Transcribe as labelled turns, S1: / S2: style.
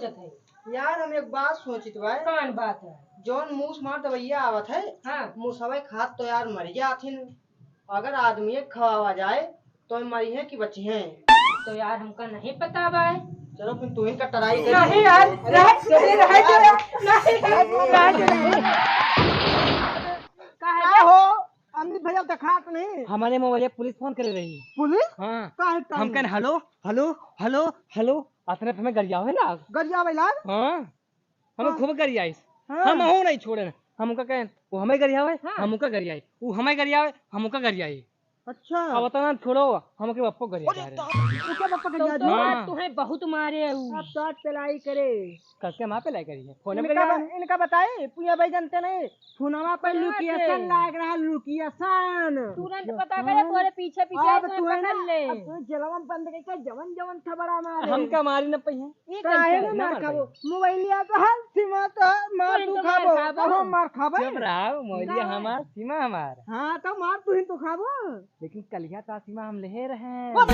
S1: सोचत है?
S2: यार हम एक बात सोचित भाई।
S1: कौन बात है?
S2: जौन मूस मार दवैया आवत है,
S1: हाँ।
S2: मूसवे खात तो यार मर जाथिन। अगर आदमी खवावा जाए तो मरी है कि बची हैं।
S1: तो यार हमका नहीं पता भाई।
S2: चलो फिर तू ही का टराई कर।
S1: नहीं यार,
S2: क्या हो अमित भैया दिखात नहीं।
S3: हमारे मोबाइल पुलिस फोन कर रही है।
S2: पुलिस
S3: हाँ हम कहन हेलो हेलो हेलो हेलो अपने हमें गरिया है ना
S2: गरिया बैला।
S3: हाँ हमें खूब गरिया हम हो नहीं छोड़े हम उनका कहन वो हमें गरिया है हम उनका गरिया है वो हमें गरिया है हम उनका गरिया है।
S2: अच्छा
S3: अब बता छोड़ो हम के पप्पो गरिया जा रहे हैं।
S2: क्या पापा गरिया
S1: तो
S3: हाँ।
S1: तुम्हें बहुत मारे है उ।
S2: अब साथ पेलाई करे
S3: करके माँ पे लाई करी है फोन पे
S2: इनका बताए पुया भाई जानते नहीं फोनवा पे लोकेशन लाग रहा लोकेशन
S1: तुरंत पता करे तोरे पीछे पीछे
S2: अब
S1: तुम्हें
S2: तू है ना
S1: पकड़ ले।
S2: अब तू जलवा बंद करके जवन जवन था बड़ा मारे
S3: हम का मारी न पई है
S2: काहे ना मार खाबो मोबाइलिया तो हाल सीमा तो मार तू खाबो तो हम मार खाबो
S3: चुप रहो मोलिया हमार सीमा हमार।
S2: हां तो मार तू ही तो खाबो
S3: लेकिन कलिया का सीमा हम ले रहे हैं।
S1: भाग